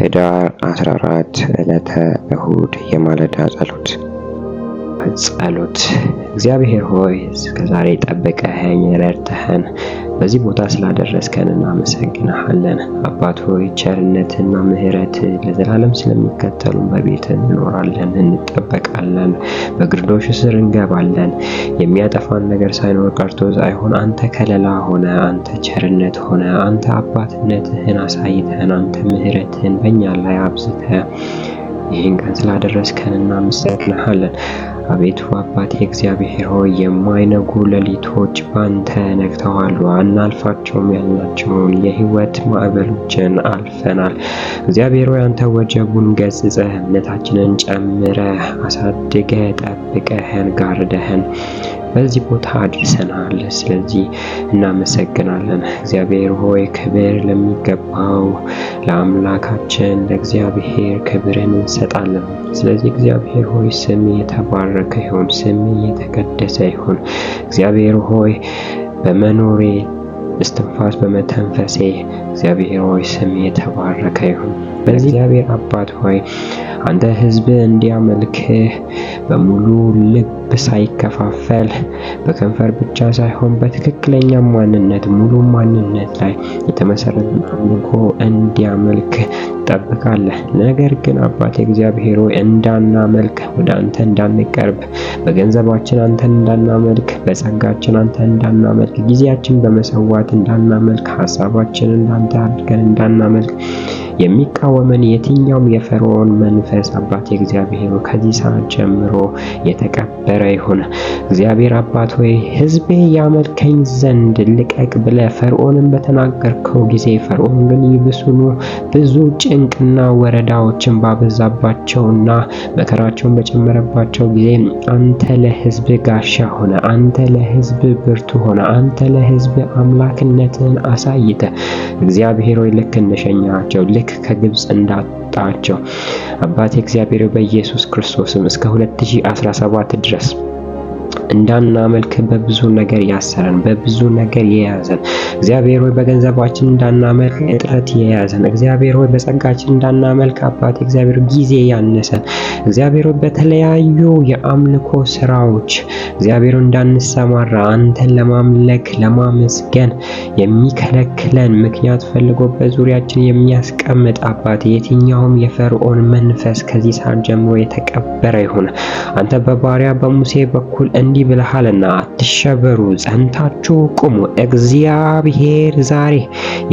ህዳር 14 ዕለተ እሁድ የማለዳ ጸሎት። እግዚአብሔር ሆይ እስከዛሬ ጠብቀኸኝ ረድተኸን በዚህ ቦታ ስላደረስከን እናመሰግንሃለን። አባት ሆይ ቸርነትና ምሕረት ለዘላለም ስለሚከተሉን በቤትህ እንኖራለን፣ እንጠበቃለን፣ በግርዶሽ ስር እንገባለን። የሚያጠፋን ነገር ሳይኖር ቀርቶ ሳይሆን አንተ ከለላ ሆነ፣ አንተ ቸርነት ሆነ፣ አንተ አባትነትህን አሳይተህን፣ አንተ ምሕረትህን በእኛ ላይ አብዝተህ ይህን ቀን ስላደረስከን እናመሰግንሃለን። አቤቱ አባቴ እግዚአብሔር ሆይ የማይነጉ ሌሊቶች ባንተ ነግተዋል። አናልፋቸውም ያልናቸውን የህይወት ማዕበሎችን አልፈናል። እግዚአብሔር ሆይ አንተ ወጀቡን ገስጸህ እምነታችንን ጨምረህ አሳድገህ ጠብቀህን ጋርደህን በዚህ ቦታ አድርሰናል። ስለዚህ እናመሰግናለን። እግዚአብሔር ሆይ ክብር ለሚገባው ለአምላካችን ለእግዚአብሔር ክብርን እንሰጣለን። ስለዚህ እግዚአብሔር ሆይ ስም የተባረከ ይሁን፣ ስም የተቀደሰ ይሁን። እግዚአብሔር ሆይ በመኖሬ እስትንፋስ በመተንፈሴ እግዚአብሔር ሆይ ስም የተባረከ ይሁን። በእግዚአብሔር አባት ሆይ አንተ ሕዝብ እንዲያመልክህ በሙሉ ልብ ሳይከፋፈል በከንፈር ብቻ ሳይሆን በትክክለኛ ማንነት ሙሉ ማንነት ላይ የተመሰረተ አምልኮ እንዲያመልክ ትጠብቃለህ። ነገር ግን አባቴ እግዚአብሔር ሆይ እንዳናመልክ፣ ወደ አንተ እንዳንቀርብ፣ በገንዘባችን አንተን እንዳናመልክ፣ በጸጋችን አንተን እንዳናመልክ፣ ጊዜያችን በመሰዋት እንዳናመልክ፣ ሐሳባችንን እንዳንተ አድርገን እንዳናመልክ የሚቃወመን የትኛውም የፈርዖን መንፈስ አባቴ እግዚአብሔር ከዚህ ሰዓት ጀምሮ የተቀበረ ይሁን። እግዚአብሔር አባት ሆይ ሕዝቤ ያመልከኝ ዘንድ ልቀቅ ብለህ ፈርዖንን በተናገርከው ጊዜ ፈርዖን ግን ይብሱኑ ብዙ ጭንቅና ወረዳዎችን ባበዛባቸውና መከራቸውን በጨመረባቸው ጊዜ አንተ ለሕዝብ ጋሻ ሆነ፣ አንተ ለሕዝብ ብርቱ ሆነ፣ አንተ ለሕዝብ አምላክነትን አሳይተ እግዚአብሔር ሆይ ልክ እንደሸኛቸው ልክ ከግብጽ እንዳጣቸው አባቴ እግዚአብሔር በኢየሱስ ክርስቶስም እስከ 2017 ድረስ እንዳናመልክ በብዙ ነገር ያሰረን፣ በብዙ ነገር የያዘን እግዚአብሔር ሆይ በገንዘባችን እንዳናመልክ እጥረት የያዘን እግዚአብሔር ሆይ በጸጋችን እንዳናመልክ አባቴ እግዚአብሔር ጊዜ ያነሰን እግዚአብሔር ሆይ በተለያዩ የአምልኮ ስራዎች እግዚአብሔር እንዳንሰማራ አንተን ለማምለክ ለማመስገን የሚከለክለን ምክንያት ፈልጎ በዙሪያችን የሚያስቀምጥ አባቴ የትኛውም የፈርዖን መንፈስ ከዚህ ሰዓት ጀምሮ የተቀበረ ይሁን። አንተ በባሪያ በሙሴ በኩል እንዲህ ብለሃልና አትሸበሩ፣ ጸንታችሁ ቁሙ። እግዚአብሔር ዛሬ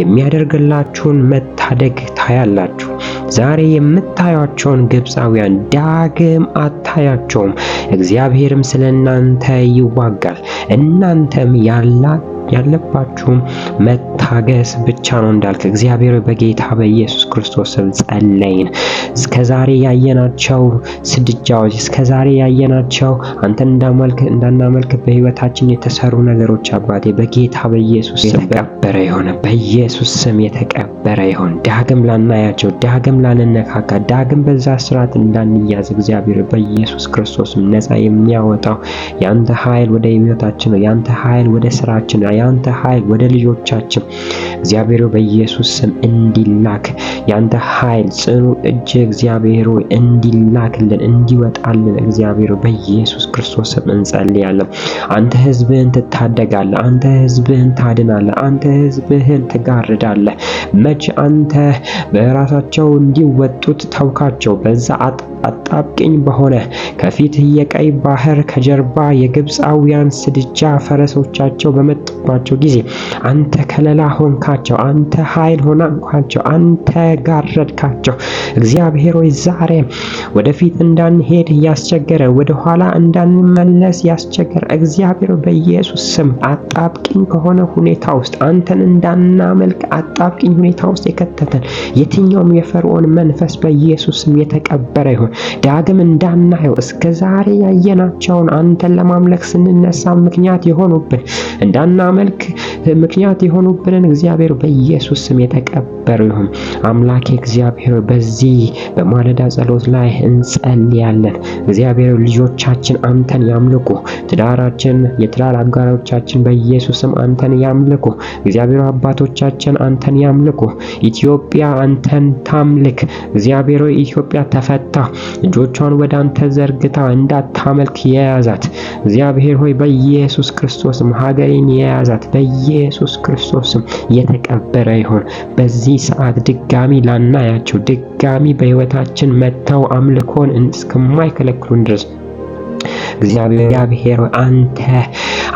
የሚያደርግላችሁን መታደግ ታያላችሁ። ዛሬ የምታዩአቸውን ግብፃውያን ዳግም አታያቸውም። እግዚአብሔርም ስለናንተ ይዋጋል። እናንተም ያለባችሁም መታገስ ብቻ ነው እንዳልክ እግዚአብሔር በጌታ በኢየሱስ ክርስቶስ ስም ጸለይን። እስከዛሬ ያየናቸው ስድጃዎች፣ እስከዛሬ ያየናቸው አንተን እንዳናመልክ በህይወታችን የተሰሩ ነገሮች አባቴ በጌታ በኢየሱስ ስም የተቀበረ ይሆን፣ በኢየሱስ ስም የተቀበረ ይሆን። ዳግም ላናያቸው፣ ዳግም ላንነካካ፣ ዳግም በዛ ስርዓት እንዳንያዝ እግዚአብሔር በኢየሱስ ክርስቶስም ነፃ የሚያወጣው ያንተ ኃይል ወደ ህይወታችን ነው። ያንተ ኃይል ወደ ስራችን ነው። ያንተ ኃይል ወደ ልጆቻችን እግዚአብሔር በኢየሱስ ስም እንዲላክ ያንተ ኃይል ጽኑ እጅ እግዚአብሔር እንዲላክልን እንዲወጣልን እግዚአብሔር በኢየሱስ ክርስቶስ ስም እንጸልያለን። አንተ ህዝብህን ትታደጋለህ፣ አንተ ህዝብህን ታድናለህ፣ አንተ ህዝብህን ትጋርዳለህ። መች አንተ በራሳቸው እንዲወጡት ተውካቸው። በዛ አጣብቂኝ በሆነ ከፊት የቀይ ባህር ከጀርባ የግብፃውያን ስድጃ ፈረሶቻቸው በመጡባቸው ጊዜ አንተ ከለላ ሆንካቸው፣ አንተ ኃይል ሆንካቸው፣ አንተ ጋረድካቸው። እግዚአብሔር ሆይ ዛሬ ወደፊት እንዳንሄድ ያስቸገረ፣ ወደ ኋላ እንዳንመለስ ያስቸገረ እግዚአብሔር በኢየሱስ ስም አጣብቂኝ ከሆነ ሁኔታ ውስጥ አንተን እንዳናመልክ አጣብቂኝ ሁኔታ ውስጥ የከተተን የትኛውም የፈርዖን መንፈስ በኢየሱስ ስም የተቀበረ ይሁን። ዳግም እንዳናየው እስከ ዛሬ ያየናቸውን አንተን ለማምለክ ስንነሳ ምክንያት የሆኑብን እንዳናመልክ ምክንያት የሆኑብንን እግዚአብሔር በኢየሱስ ስም የተቀበረ የተከበረ ይሁን። አምላኬ እግዚአብሔር በዚህ በማለዳ ጸሎት ላይ እንጸልያለን። እግዚአብሔር ልጆቻችን አንተን ያምልኩ። ትዳራችን፣ የትዳር አጋሮቻችን በኢየሱስም አንተን ያምልኩ። እግዚአብሔር አባቶቻችን አንተን ያምልኩ። ኢትዮጵያ አንተን ታምልክ። እግዚአብሔር ኢትዮጵያ ተፈታ እጆቿን ወደ አንተ ዘርግታ እንዳታመልክ የያዛት እግዚአብሔር ሆይ በኢየሱስ ክርስቶስም ሀገሬን የያዛት በኢየሱስ ክርስቶስም የተቀበረ ይሁን። በዚህ ሰዓት ድጋሚ ላናያቸው ድጋሚ በሕይወታችን መጥተው አምልኮን እስከማይከለክሉን ድረስ እግዚአብሔር አንተ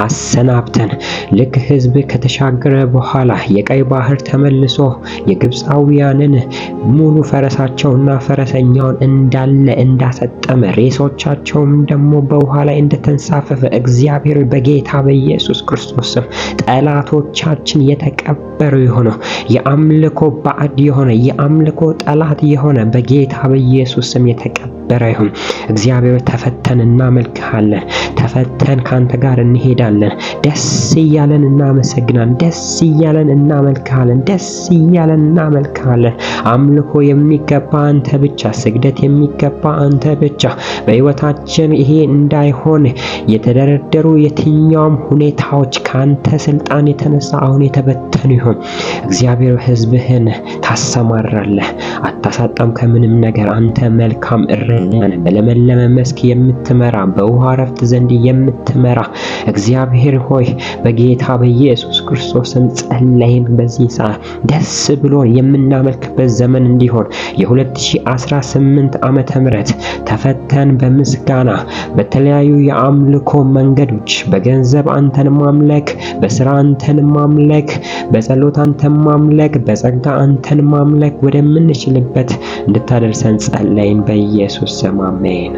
አሰናብተን ልክ ሕዝብ ከተሻገረ በኋላ የቀይ ባህር ተመልሶ የግብፃውያንን ሙሉ ፈረሳቸውና ፈረሰኛውን እንዳለ እንዳሰጠመ ሬሶቻቸውም ደግሞ በውሃ ላይ እንደተንሳፈፈ እግዚአብሔር በጌታ በኢየሱስ ክርስቶስ ጠላቶቻችን የተቀበሩ የሆነው የአምልኮ ባዕድ የሆነ የአምልኮ ጠላት የሆነ በጌታ በኢየሱስ ስም የተቀበረ ይሁን። እግዚአብሔር ተፈተን እናመልክሃለን። ተፈተን ካንተ ጋር እንሄዳለን። ደስ እያለን እናመሰግናለን። ደስ እያለን እናመልክሃለን። ደስ እያለን እናመልክሃለን። አምልኮ የሚገባ አንተ ብቻ፣ ስግደት የሚገባ አንተ ብቻ። በሕይወታችን ይሄ እንዳይሆን የተደረደሩ የትኛውም ሁኔታዎች ካንተ ስልጣን የተነሳ አሁን የተበተኑ ይሁን። እግዚአብሔር ሕዝብህን ታሰማራለህ፣ አታሳጣም ከምንም ነገር። አንተ መልካም እረኛ ነህ፣ በለመለመ መስክ የምትመራ በውሃ ረፍት ዘንድ የምትመራ እግዚአብሔር ሆይ በጌታ በኢየሱስ ክርስቶስም ጸለይን። በዚህ ሰዓት ደስ ብሎ የምናመልክበት ዘመን እንዲሆን የ2018 ዓመተ ምህረት ተፈተን በምስጋና በተለያዩ የአምልኮ መንገዶች በገንዘብ አንተን ማምለክ፣ በስራ አንተን ማምለክ፣ በጸሎት አንተን ማምለክ፣ በጸጋ አንተን ማምለክ ወደምንችልበት እንድታደርሰን ጸለይን። በኢየሱስ ስም አሜን።